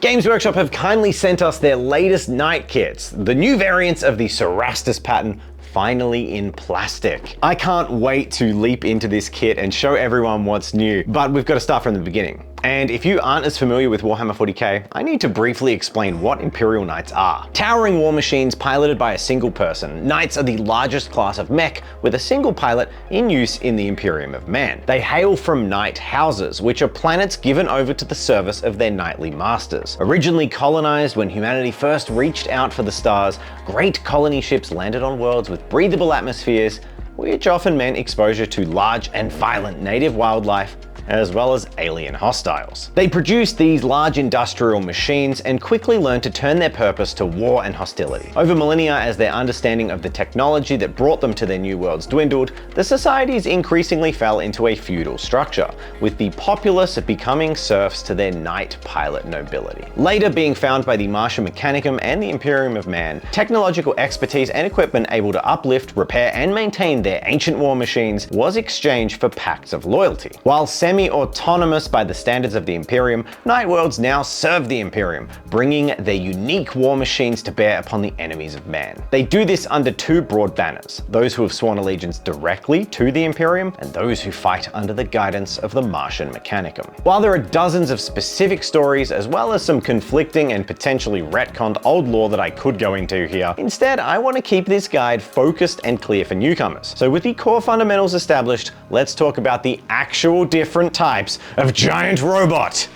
Games Workshop have kindly sent us their latest knight kits, the new variants of the Serastus pattern, finally in plastic. I can't wait to leap into this kit and show everyone what's new, but we've got to start from the beginning. And if you aren't as familiar with Warhammer 40k, I need to briefly explain what Imperial Knights are. Towering war machines piloted by a single person, Knights are the largest class of mech with a single pilot in use in the Imperium of Man. They hail from Knight houses, which are planets given over to the service of their knightly masters. Originally colonized when humanity first reached out for the stars, great colony ships landed on worlds with breathable atmospheres, which often meant exposure to large and violent native wildlife, as well as alien hostiles. They produced these large industrial machines and quickly learned to turn their purpose to war and hostility. Over millennia, as their understanding of the technology that brought them to their new worlds dwindled, the societies increasingly fell into a feudal structure, with the populace becoming serfs to their knight pilot nobility. Later being found by the Martian Mechanicum and the Imperium of Man, technological expertise and equipment able to uplift, repair, and maintain their ancient war machines was exchanged for pacts of loyalty. While semi-autonomous by the standards of the Imperium, Knight Worlds now serve the Imperium, bringing their unique war machines to bear upon the enemies of man. They do this under two broad banners, those who have sworn allegiance directly to the Imperium, and those who fight under the guidance of the Martian Mechanicum. While there are dozens of specific stories, as well as some conflicting and potentially retconned old lore that I could go into here, instead I want to keep this guide focused and clear for newcomers. So with the core fundamentals established, let's talk about the actual different types of giant robot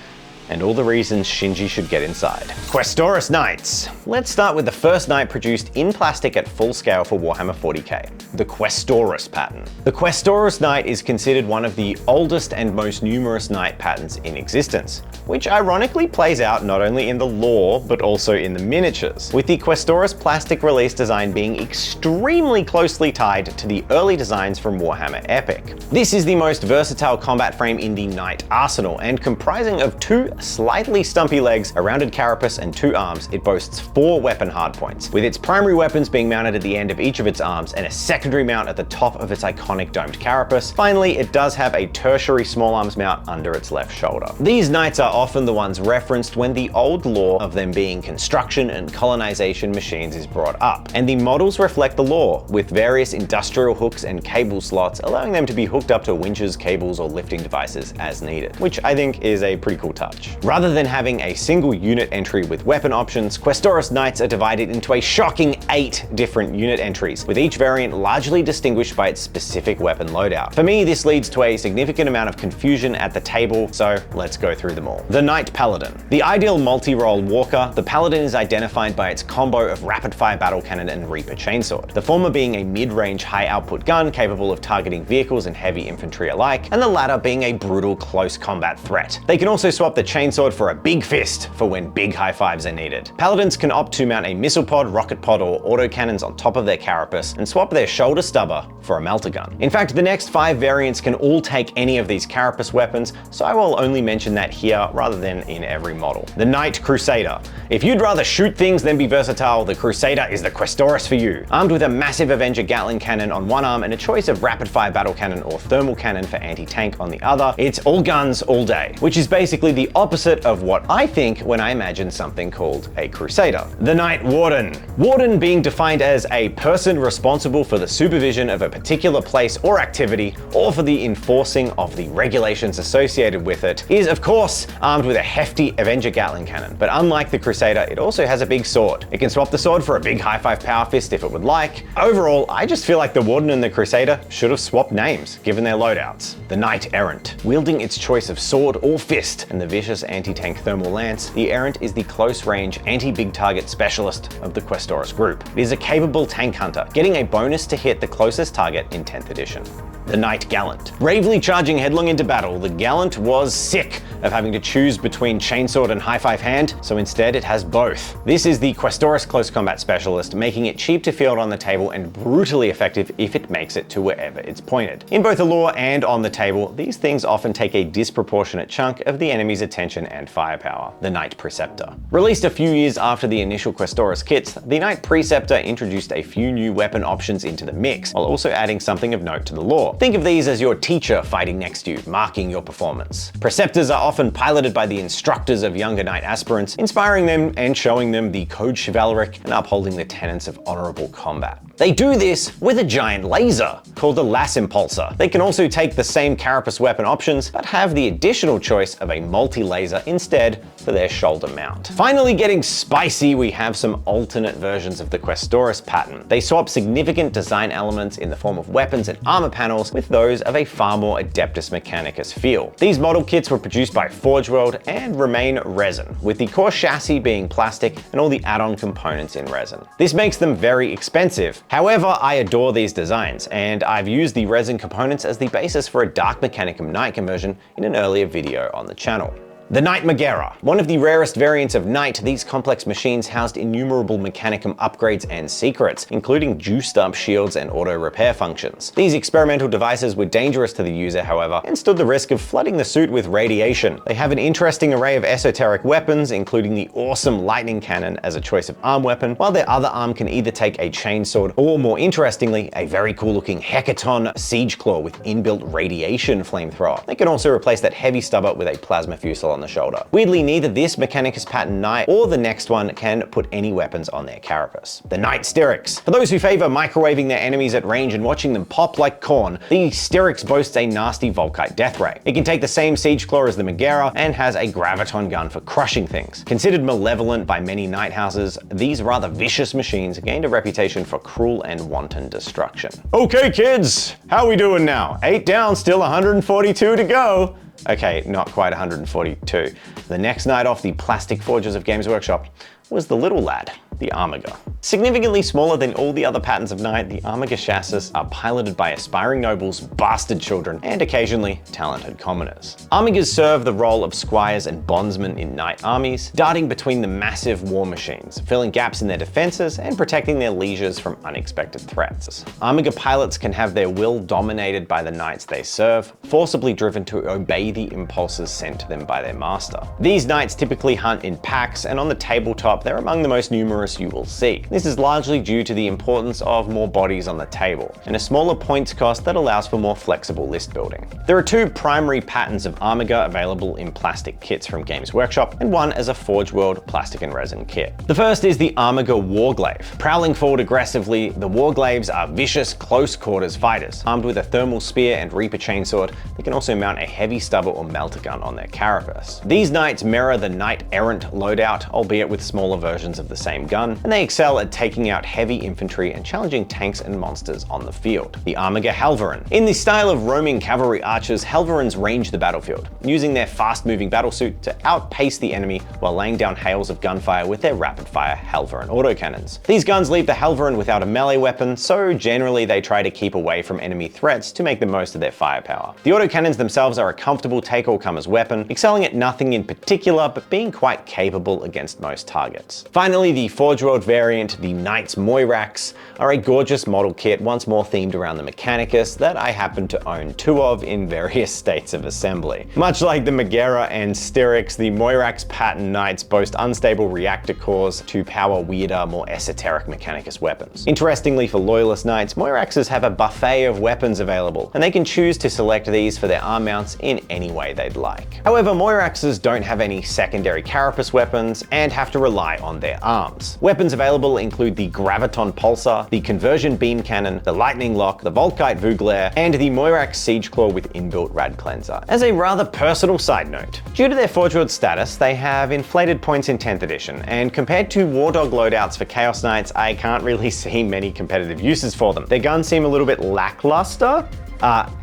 and all the reasons Shinji should get inside. Questorus Knights. Let's start with the first knight produced in plastic at full scale for Warhammer 40k, the Questorus pattern. The Questorus Knight is considered one of the oldest and most numerous knight patterns in existence, which ironically plays out not only in the lore, but also in the miniatures, with the Questorus plastic release design being extremely closely tied to the early designs from Warhammer Epic. This is the most versatile combat frame in the knight arsenal, and comprising of two slightly stumpy legs, a rounded carapace, and two arms, it boasts 4 weapon hardpoints, with its primary weapons being mounted at the end of each of its arms and a secondary mount at the top of its iconic domed carapace. Finally, it does have a tertiary small arms mount under its left shoulder. These knights are often the ones referenced when the old lore of them being construction and colonization machines is brought up, and the models reflect the lore, with various industrial hooks and cable slots allowing them to be hooked up to winches, cables, or lifting devices as needed, which I think is a pretty cool touch. Rather than having a single unit entry with weapon options, Questorus Knights are divided into a shocking 8 different unit entries, with each variant largely distinguished by its specific weapon loadout. For me, this leads to a significant amount of confusion at the table, so let's go through them all. The Knight Paladin. The ideal multi-role walker, the Paladin is identified by its combo of rapid-fire battle cannon and Reaper chainsword, the former being a mid-range high-output gun capable of targeting vehicles and heavy infantry alike, and the latter being a brutal close combat threat. They can also swap the chainsword for a big fist for when big high fives are needed. Paladins can opt to mount a missile pod, rocket pod, or autocannons on top of their carapace and swap their shoulder stubber for a melter gun. In fact, the next 5 variants can all take any of these carapace weapons, so I will only mention that here rather than in every model. The Knight Crusader. If you'd rather shoot things than be versatile, the Crusader is the Questorus for you. Armed with a massive Avenger Gatling cannon on one arm and a choice of rapid-fire battle cannon or thermal cannon for anti-tank on the other, it's all guns all day, which is basically the opposite of what I think when I imagine something called a Crusader. The Knight Warden. Warden being defined as a person responsible for the supervision of a particular place or activity, or for the enforcing of the regulations associated with it, is of course armed with a hefty Avenger Gatling cannon. But unlike the Crusader, it also has a big sword. It can swap the sword for a big high-five power fist if it would like. Overall, I just feel like the Warden and the Crusader should have swapped names, given their loadouts. The Knight Errant. Wielding its choice of sword or fist and the vicious anti-tank thermal lance, the Errant is the close-range anti-big target specialist of the Questorus group. It is a capable tank hunter, getting a bonus to hit the closest target in 10th edition. The Knight Gallant. Bravely charging headlong into battle, the Gallant was sick of having to choose between chainsword and high-five hand, so instead it has both. This is the Questorus Close Combat Specialist, making it cheap to field on the table and brutally effective if it makes it to wherever it's pointed. In both the lore and on the table, these things often take a disproportionate chunk of the enemy's attention and firepower. The Knight Preceptor. Released a few years after the initial Questorus kits, the Knight Preceptor introduced a few new weapon options into the mix, while also adding something of note to the lore. Think of these as your teacher fighting next to you, marking your performance. Preceptors are often piloted by the instructors of younger knight aspirants, inspiring them and showing them the code chivalric and upholding the tenets of honorable combat. They do this with a giant laser called the Lass Impulsor. They can also take the same carapace weapon options, but have the additional choice of a multi-laser instead for their shoulder mount. Finally getting spicy, we have some alternate versions of the Questorus pattern. They swap significant design elements in the form of weapons and armor panels with those of a far more Adeptus Mechanicus feel. These model kits were produced by Forge World and remain resin, with the core chassis being plastic and all the add-on components in resin. This makes them very expensive. However, I adore these designs, and I've used the resin components as the basis for a Dark Mechanicum Knight conversion in an earlier video on the channel. The Knight Megara. One of the rarest variants of Knight, these complex machines housed innumerable Mechanicum upgrades and secrets, including juiced up shields and auto repair functions. These experimental devices were dangerous to the user, however, and stood the risk of flooding the suit with radiation. They have an interesting array of esoteric weapons, including the awesome lightning cannon as a choice of arm weapon, while their other arm can either take a chainsword or, more interestingly, a very cool looking Hecaton siege claw with inbuilt radiation flamethrower. They can also replace that heavy stubber with a plasma fusil on the shoulder. Weirdly, neither this Mechanicus pattern Knight or the next one can put any weapons on their carapace. The Knight Styrax. For those who favor microwaving their enemies at range and watching them pop like corn, the Styrax boasts a nasty Volkite death ray. It can take the same siege claw as the Megara and has a graviton gun for crushing things. Considered malevolent by many knight houses, these rather vicious machines gained a reputation for cruel and wanton destruction. Okay kids, how we doing now? 8 down, still 142 to go. Okay, not quite 142. The next knight off the plastic forges of Games Workshop was the little lad, the Armiger. Significantly smaller than all the other patterns of Knight, the Armiger chassis are piloted by aspiring nobles, bastard children, and occasionally talented commoners. Armigers serve the role of squires and bondsmen in Knight armies, darting between the massive war machines, filling gaps in their defenses and protecting their lieges from unexpected threats. Armiger pilots can have their will dominated by the knights they serve, forcibly driven to obey the impulses sent to them by their master. These knights typically hunt in packs, and on the tabletop they're among the most numerous you will see. This is largely due to the importance of more bodies on the table, and a smaller points cost that allows for more flexible list building. There are two primary patterns of Armiger available in plastic kits from Games Workshop, and one as a Forge World plastic and resin kit. The first is the Armiger Warglaive. Prowling forward aggressively, the Warglaives are vicious, close quarters fighters. Armed with a thermal spear and Reaper chainsword, they can also mount a heavy stubber or melter gun on their carapace. These knights mirror the Knight Errant loadout, albeit with smaller versions of the same gun, and they excel at taking out heavy infantry and challenging tanks and monsters on the field. The Armiger Helverin. In the style of roaming cavalry archers, Helverins range the battlefield, using their fast-moving battlesuit to outpace the enemy while laying down hails of gunfire with their rapid-fire Helverin autocannons. These guns leave the Helverin without a melee weapon, so generally they try to keep away from enemy threats to make the most of their firepower. The autocannons themselves are a comfortable take-all-comers weapon, excelling at nothing in particular, but being quite capable against most targets. Finally, the Forge World variant, the Knights Moirax, are a gorgeous model kit once more themed around the Mechanicus that I happen to own 2 of in various states of assembly. Much like the Megara and Styrax, the Moirax pattern Knights boast unstable reactor cores to power weirder, more esoteric Mechanicus weapons. Interestingly for Loyalist Knights, Moiraxes have a buffet of weapons available, and they can choose to select these for their arm mounts in any way they'd like. However, Moiraxes don't have any secondary carapace weapons and have to rely on their arms. Weapons available include the Graviton Pulsar, the Conversion Beam Cannon, the Lightning Lock, the Volkite Vuglair, and the Moirax Siege Claw with inbuilt Rad Cleanser. As a rather personal side note, due to their Forge World status, they have inflated points in 10th edition, and compared to War Dog loadouts for Chaos Knights, I can't really see many competitive uses for them. Their guns seem a little bit lackluster.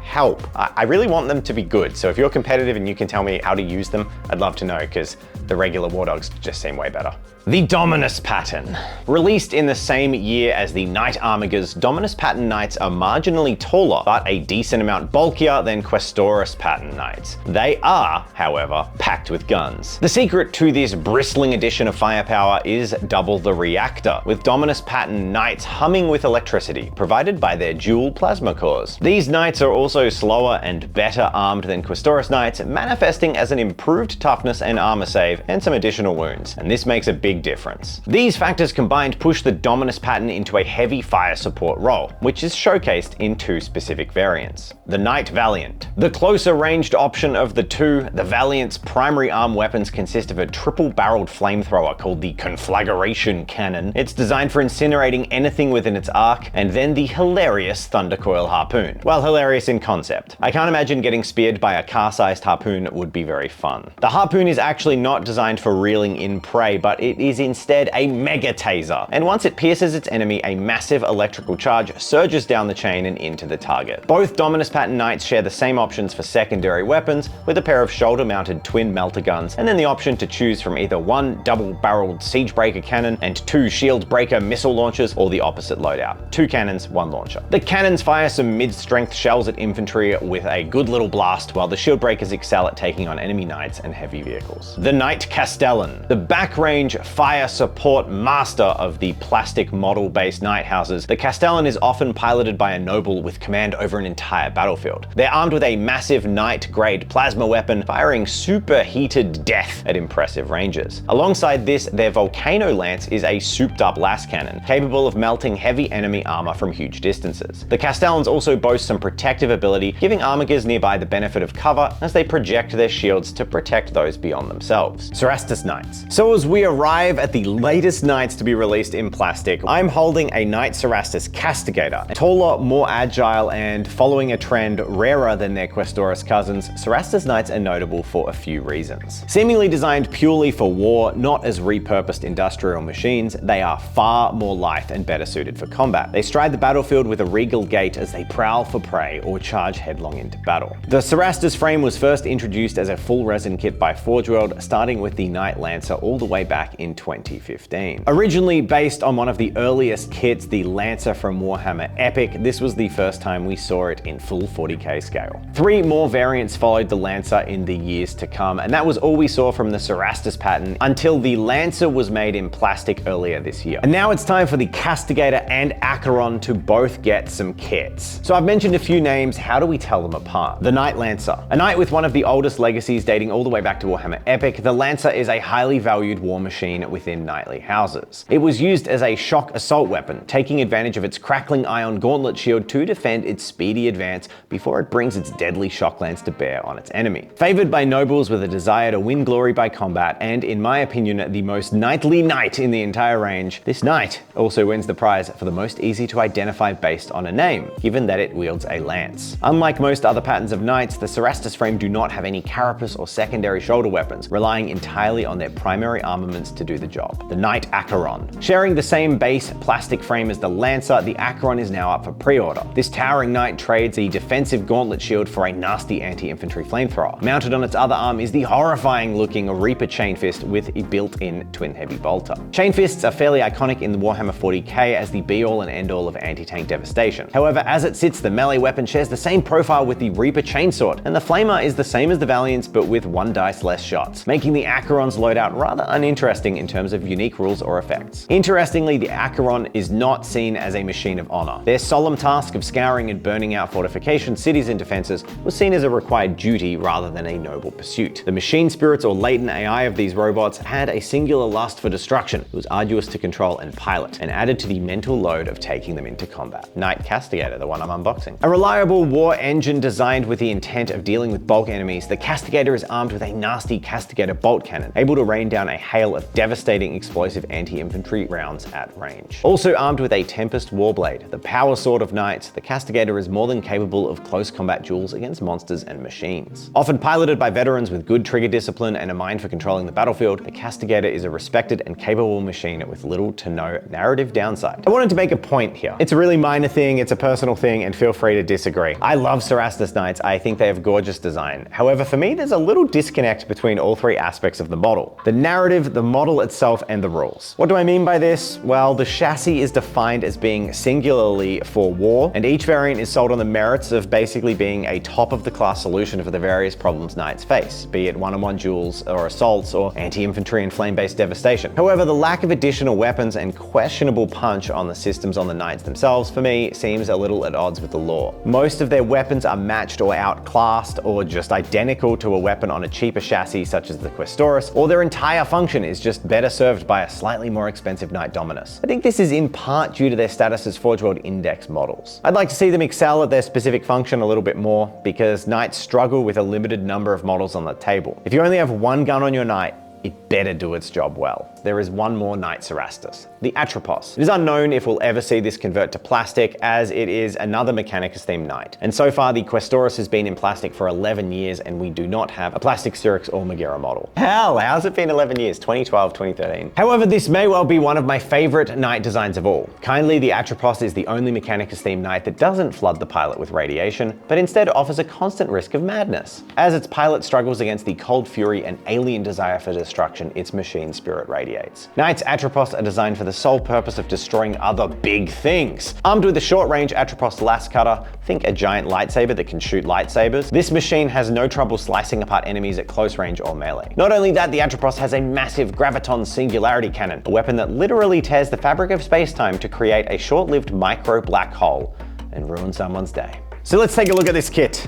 Help. I really want them to be good, so if you're competitive and you can tell me how to use them, I'd love to know, because the regular War Dogs just seem way better. The Dominus pattern. Released in the same year as the Knight Armigers, Dominus pattern Knights are marginally taller, but a decent amount bulkier than Questorus pattern Knights. They are, however, packed with guns. The secret to this bristling addition of firepower is double the reactor, with Dominus pattern Knights humming with electricity, provided by their dual plasma cores. These Knights are also slower and better armed than Questorus Knights, manifesting as an improved toughness and armor save save and some additional wounds, and this makes a big difference. These factors combined push the Dominus pattern into a heavy fire support role, which is showcased in two specific variants. The Knight Valiant. The closer ranged option of the two, the Valiant's primary arm weapons consist of a triple-barreled flamethrower called the Conflagration Cannon. It's designed for incinerating anything within its arc, and then the hilarious Thundercoil Harpoon. Well, hilarious in concept. I can't imagine getting speared by a car-sized harpoon would be very fun. The harpoon is actually not designed for reeling in prey, but it is instead a mega taser, and once it pierces its enemy, a massive electrical charge surges down the chain and into the target. Both Dominus pattern Knights share the same options for secondary weapons, with a pair of shoulder-mounted twin melter guns, and then the option to choose from either one double-barreled siege breaker cannon and two shield breaker missile launchers, or the opposite loadout. Two cannons, one launcher. The cannons fire some mid-strength shells at infantry with a good little blast, while the shield breakers excel at taking on enemy knights and heavy vehicles. The Knight Castellan. The back-range fire support master of the plastic model-based knight houses, the Castellan is often piloted by a noble with command over an entire battlefield. They're armed with a massive knight-grade plasma weapon, firing superheated death at impressive ranges. Alongside this, their Volcano Lance is a souped-up las cannon, capable of melting heavy enemy armor from huge distances. The Castellans also boast some protective ability, giving armigers nearby the benefit of cover as they project their shields to protect those beyond themselves. Serastus Knights. So as we arrive at the latest knights to be released in plastic, I'm holding a Knight Serastus Castigator. Taller, more agile, and following a trend rarer than their Questorus cousins, Serastus Knights are notable for a few reasons. Seemingly designed purely for war, not as repurposed industrial machines, they are far more lithe and better suited for combat. They stride the battlefield with a regal gait as they prowl for prey or charge headlong into battle. The Serastus frame was first introduced as a full resin kit by Forge World, starting with the Knight Lancer all the way back in 2015. Originally based on one of the earliest kits, the Lancer from Warhammer Epic, this was the first time we saw it in full 40k scale. 3 more variants followed the Lancer in the years to come, and that was all we saw from the Serastus pattern until the Lancer was made in plastic earlier this year. And now it's time for the Castigator and Acheron to both get some kits. So I've mentioned a few names, how do we tell them apart? The Knight Lancer. A knight with one of the oldest legacies dating all the way back to Warhammer Epic, the Lancer is a highly valued war machine within knightly houses. It was used as a shock assault weapon, taking advantage of its crackling ion gauntlet shield to defend its speedy advance before it brings its deadly shock lance to bear on its enemy. Favored by nobles with a desire to win glory by combat, and in my opinion, the most knightly knight in the entire range, this knight also wins the prize for the most easy to identify based on a name, given that it wields a lance. Unlike most other patterns of knights, the Serastus frame do not have any carapace or secondary shoulder weapons, relying entirely on their primary armaments to do the job. The Knight Acheron. Sharing the same base plastic frame as the Lancer, the Acheron is now up for pre-order. This towering knight trades a defensive gauntlet shield for a nasty anti-infantry flamethrower. Mounted on its other arm is the horrifying looking Reaper Chain Fist with a built-in twin heavy bolter. Chain Fists are fairly iconic in the Warhammer 40k as the be-all and end-all of anti-tank devastation. However, as it sits, the melee weapon shares the same profile with the Reaper Chainsword, and the Flamer is the same as the Valiants but with 1 dice less shots, making the Acheron's loadout rather uninteresting in terms of unique rules or effects. Interestingly, the Acheron is not seen as a machine of honor. Their solemn task of scouring and burning out fortifications, cities, and defenses was seen as a required duty rather than a noble pursuit. The machine spirits or latent AI of these robots had a singular lust for destruction. It was arduous to control and pilot, and added to the mental load of taking them into combat. Knight Castigator, the one I'm unboxing. A reliable war engine designed with the intent of dealing with bulk enemies, the Castigator is armed with a nasty Castigator bolt cannon, able to rain down a hail of devastating explosive anti-infantry rounds at range. Also armed with a Tempest Warblade, the power sword of knights, the Castigator is more than capable of close combat duels against monsters and machines. Often piloted by veterans with good trigger discipline and a mind for controlling the battlefield, the Castigator is a respected and capable machine with little to no narrative downside. I wanted to make a point here. It's a really minor thing, it's a personal thing, and feel free to disagree. I love Serastus Knights, I think they have gorgeous design. However, for me, there's a little disconnect between all 3 aspects of the model: the narrative, the model itself, and the rules. What do I mean by this? Well, the chassis is defined as being singularly for war, and each variant is sold on the merits of basically being a top-of-the-class solution for the various problems knights face, be it one-on-one duels or assaults or anti-infantry and flame-based devastation. However, the lack of additional weapons and questionable punch on the systems on the knights themselves, for me, seems a little at odds with the lore. Most of their weapons are matched or outclassed, or just identical to a weapon on a cheaper chassis such as the Questorus Questorus, or their entire function is just better served by a slightly more expensive Knight Dominus. I think this is in part due to their status as Forge World Index models. I'd like to see them excel at their specific function a little bit more, because Knights struggle with a limited number of models on the table. If you only have one gun on your Knight, it better do its job well. There is one more Knight Serastus, the Atropos. It is unknown if we'll ever see this convert to plastic, as it is another Mechanicus themed Knight. And so far, the Questorus has been in plastic for 11 years, and we do not have a plastic Syrinx or Megara model. How's it been 11 years? 2012, 2013. However, this may well be one of my favorite Knight designs of all. Kindly, the Atropos is the only Mechanicus themed Knight that doesn't flood the pilot with radiation, but instead offers a constant risk of madness. As its pilot struggles against the cold fury and alien desire for destruction its machine spirit radiates. Knight's Atropos are designed for the sole purpose of destroying other big things. Armed with a short-range Atropos Las Cutter, think a giant lightsaber that can shoot lightsabers, this machine has no trouble slicing apart enemies at close range or melee. Not only that, the Atropos has a massive Graviton Singularity Cannon, a weapon that literally tears the fabric of space-time to create a short-lived micro black hole and ruin someone's day. So let's take a look at this kit.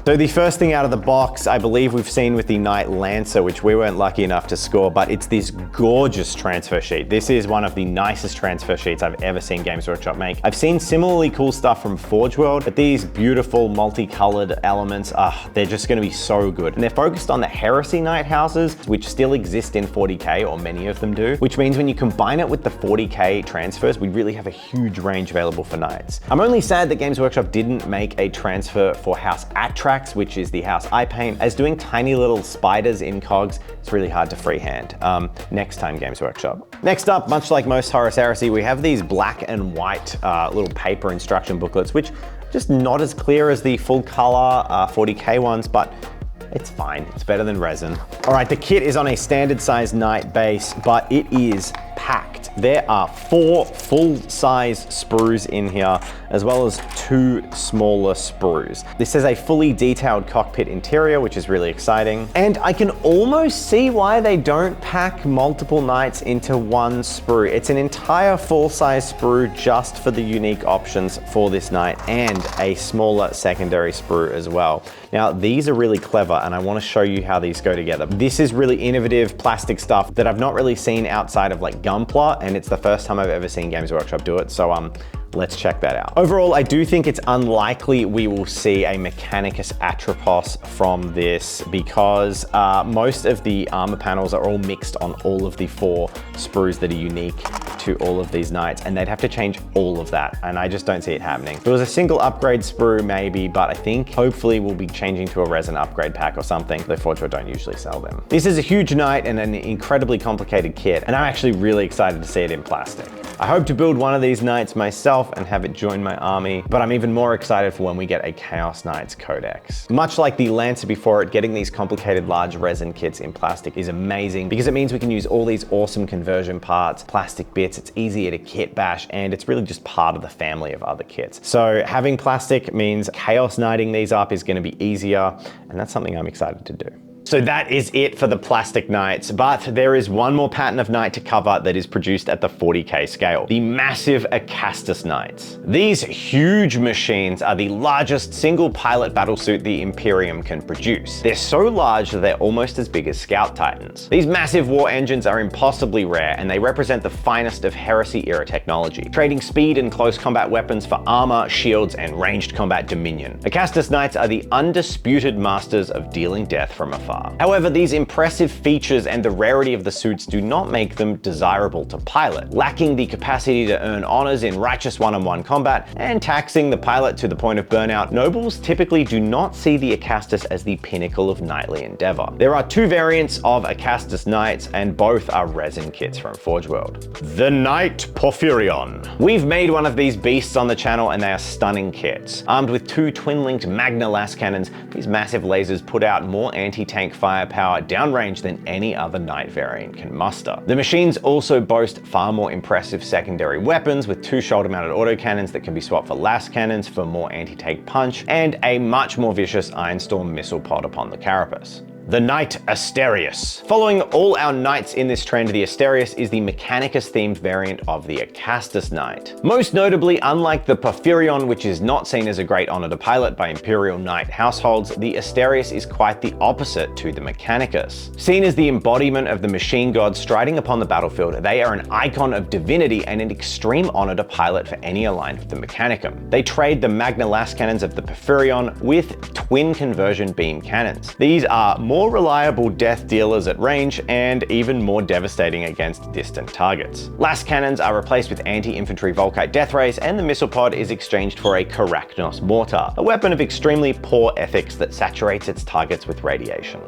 So the first thing out of the box, I believe we've seen with the Knight Lancer, which we weren't lucky enough to score, but it's this gorgeous transfer sheet. This is one of the nicest transfer sheets I've ever seen Games Workshop make. I've seen similarly cool stuff from Forge World, but these beautiful multicolored elements, they're just gonna be so good. And they're focused on the Heresy Knight houses, which still exist in 40K, or many of them do, which means when you combine it with the 40K transfers, we really have a huge range available for Knights. I'm only sad that Games Workshop didn't make a transfer for House Atrax, which is the house I paint, as doing tiny little spiders in cogs, it's really hard to freehand. Next time, Games Workshop. Next up, much like most Horus Heresy, we have these black and white little paper instruction booklets, which are just not as clear as the full color 40K ones, but it's fine, it's better than resin. All right, the kit is on a standard size Knight base, but it is packed. There are 4 full-size sprues in here, as well as 2 smaller sprues. This is a fully detailed cockpit interior, which is really exciting. And I can almost see why they don't pack multiple Knights into one sprue. It's an entire full-size sprue just for the unique options for this Knight, and a smaller secondary sprue as well. Now, these are really clever, and I want to show you how these go together. This is really innovative plastic stuff that I've not really seen outside of like Gunpla, and it's the first time I've ever seen Games Workshop do it, so let's check that out. Overall, I do think it's unlikely we will see a Mechanicus Atropos from this, because most of the armor panels are all mixed on all of the 4 sprues that are unique to all of these Knights, and they'd have to change all of that, and I just don't see it happening. If it was a single upgrade sprue, maybe, but I think hopefully we'll be changing to a resin upgrade pack or something. The Forge World don't usually sell them. This is a huge Knight and an incredibly complicated kit, and I'm actually really excited to see it in plastic. I hope to build one of these Knights myself and have it join my army, but I'm even more excited for when we get a Chaos Knights Codex. Much like the Lancer before it, getting these complicated large resin kits in plastic is amazing, because it means we can use all these awesome conversion parts, plastic bits, it's easier to kit bash, and it's really just part of the family of other kits. So having plastic means Chaos Knighting these up is going to be easier, and that's something I'm excited to do. So that is it for the plastic Knights, but there is one more pattern of Knight to cover that is produced at the 40K scale, the massive Acastus Knights. These huge machines are the largest single pilot battlesuit the Imperium can produce. They're so large that they're almost as big as Scout Titans. These massive war engines are impossibly rare, and they represent the finest of Heresy era technology, trading speed and close combat weapons for armor, shields, and ranged combat dominion. Acastus Knights are the undisputed masters of dealing death from afar. However, these impressive features and the rarity of the suits do not make them desirable to pilot, lacking the capacity to earn honors in righteous one-on-one combat and taxing the pilot to the point of burnout. Nobles typically do not see the Acastus as the pinnacle of knightly endeavor. There are 2 variants of Acastus Knights, and both are resin kits from Forge World. The Knight Porphyrion. We've made one of these beasts on the channel, and they are stunning kits. Armed with 2 twin-linked Magna las cannons, these massive lasers put out more anti-tank firepower downrange than any other Knight variant can muster. The machines also boast far more impressive secondary weapons, with 2 shoulder-mounted autocannons that can be swapped for las cannons for more anti-tank punch, and a much more vicious Ironstorm missile pod upon the carapace. The Knight Asterius. Following all our knights in this trend, the Asterius is the Mechanicus themed variant of the Acastus Knight. Most notably, unlike the Porphyrion, which is not seen as a great honor to pilot by Imperial Knight households, the Asterius is quite the opposite to the Mechanicus. Seen as the embodiment of the machine god striding upon the battlefield, they are an icon of divinity and an extreme honor to pilot for any aligned with the Mechanicum. They trade the Magna Las cannons of the Porphyrion with twin conversion beam cannons. These are more reliable death dealers at range and even more devastating against distant targets. Las cannons are replaced with anti-infantry Volkite death rays, and the missile pod is exchanged for a Karachnos mortar, a weapon of extremely poor ethics that saturates its targets with radiation.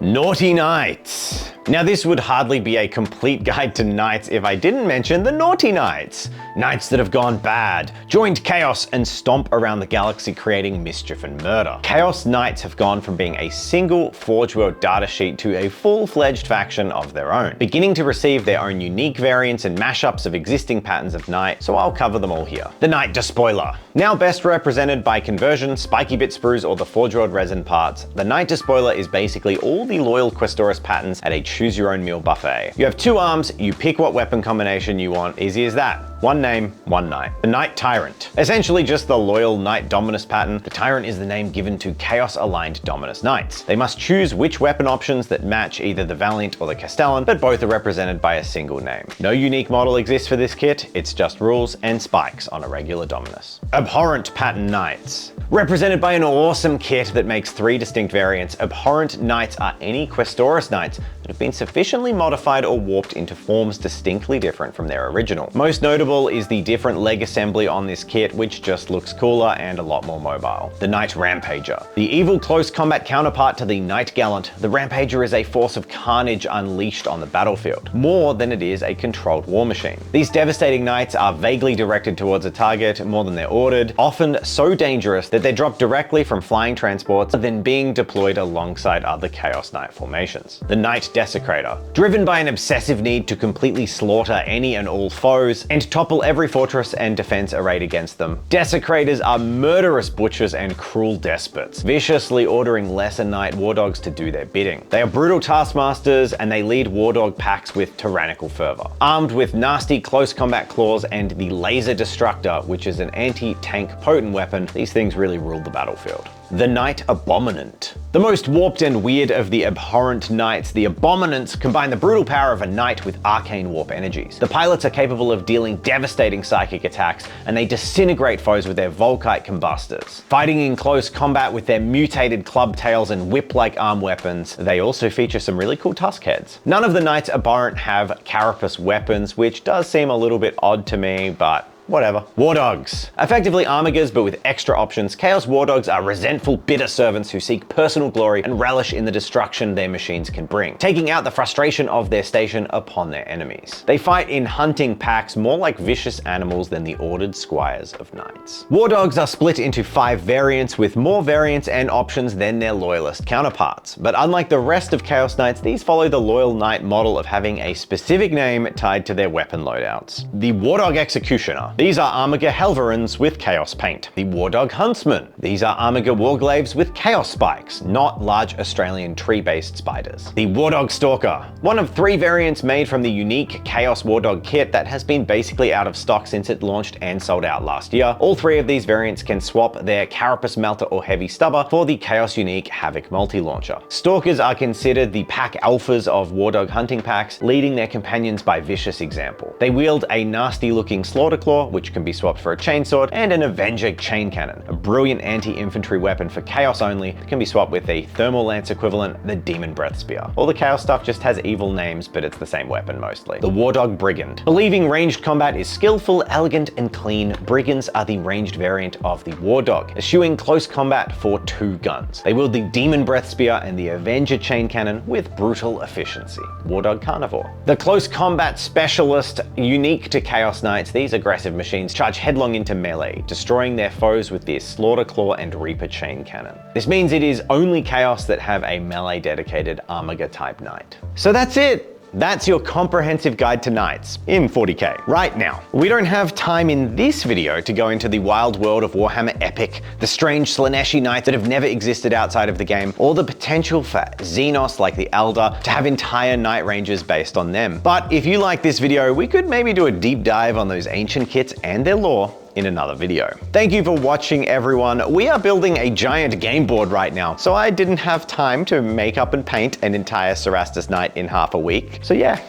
Naughty Knights. Now this would hardly be a complete guide to knights if I didn't mention the Naughty Knights. Knights that have gone bad, joined chaos, and stomp around the galaxy creating mischief and murder. Chaos Knights have gone from being a single Forge World datasheet to a full-fledged faction of their own, beginning to receive their own unique variants and mashups of existing patterns of knight, so I'll cover them all here. The Knight Despoiler. Now best represented by conversion, spiky bit sprues, or the Forge World resin parts, the Knight Despoiler is basically all the loyal Questorus patterns at a choose-your-own-meal buffet. You have two arms, you pick what weapon combination you want, easy as that. One name, one knight. The Knight Tyrant. Essentially just the loyal Knight Dominus pattern, the Tyrant is the name given to chaos-aligned Dominus Knights. They must choose which weapon options that match either the Valiant or the Castellan, but both are represented by a single name. No unique model exists for this kit, it's just rules and spikes on a regular Dominus. Abhorrent Pattern Knights. Represented by an awesome kit that makes 3 distinct variants, Abhorrent Knights are any Questorus Knights that have been sufficiently modified or warped into forms distinctly different from their original. Most notable is the different leg assembly on this kit, which just looks cooler and a lot more mobile. The Knight Rampager. The evil close combat counterpart to the Knight Gallant, the Rampager is a force of carnage unleashed on the battlefield, more than it is a controlled war machine. These devastating knights are vaguely directed towards a target more than they're ordered, often so dangerous that they're dropped directly from flying transports, then being deployed alongside other Chaos Knight formations. The Knight Desecrator. Driven by an obsessive need to completely slaughter any and all foes and topple every fortress and defense arrayed against them, Desecrators are murderous butchers and cruel despots, viciously ordering lesser Knight War Dogs to do their bidding. They are brutal taskmasters and they lead War Dog packs with tyrannical fervor. Armed with nasty close combat claws and the Laser Destructor, which is an anti-tank potent weapon, these things really rule the battlefield. The Knight Abominant. The most warped and weird of the abhorrent knights, the Abominants combine the brutal power of a knight with arcane warp energies. The pilots are capable of dealing devastating psychic attacks, and they disintegrate foes with their Volkite combustors. Fighting in close combat with their mutated club tails and whip-like arm weapons, they also feature some really cool tusk heads. None of the knights abhorrent have carapace weapons, which does seem a little bit odd to me, but whatever. War Dogs. Effectively Armigers, but with extra options, Chaos War Dogs are resentful, bitter servants who seek personal glory and relish in the destruction their machines can bring, taking out the frustration of their station upon their enemies. They fight in hunting packs more like vicious animals than the ordered squires of knights. War Dogs are split into 5 variants with more variants and options than their loyalist counterparts, but unlike the rest of Chaos Knights, these follow the loyal knight model of having a specific name tied to their weapon loadouts. The War Dog Executioner. These are Armiger Helverins with Chaos Paint. The War Dog Huntsman. These are Armiger Warglaves with Chaos Spikes, not large Australian tree-based spiders. The War Dog Stalker. One of 3 variants made from the unique Chaos War Dog kit that has been basically out of stock since it launched and sold out last year. All 3 of these variants can swap their Carapace Melter or Heavy Stubber for the Chaos Unique Havoc Multi-Launcher. Stalkers are considered the pack alphas of War Dog hunting packs, leading their companions by vicious example. They wield a nasty-looking Slaughter Claw, which can be swapped for a chainsword, and an Avenger Chain Cannon, a brilliant anti-infantry weapon for Chaos only that can be swapped with the Thermal Lance equivalent, the Demon Breath Spear. All the Chaos stuff just has evil names, but it's the same weapon mostly. The War Dog Brigand. Believing ranged combat is skillful, elegant, and clean, Brigands are the ranged variant of the War Dog, eschewing close combat for 2 guns. They wield the Demon Breath Spear and the Avenger Chain Cannon with brutal efficiency. War Dog Carnivore. The close combat specialist, unique to Chaos Knights, these aggressive machines charge headlong into melee, destroying their foes with their Slaughter Claw and Reaper Chain Cannon. This means it is only Chaos that have a melee dedicated Armiger type knight. So that's it! That's your comprehensive guide to knights in 40K. Right now, we don't have time in this video to go into the wild world of Warhammer Epic, the strange Slaneshi knights that have never existed outside of the game, or the potential for Xenos like the Elder to have entire knight ranges based on them. But if you like this video, we could maybe do a deep dive on those ancient kits and their lore in another video. Thank you for watching, everyone. We are building a giant game board right now, so I didn't have time to make up and paint an entire Serastus knight in half a week. So yeah,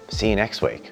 see you next week.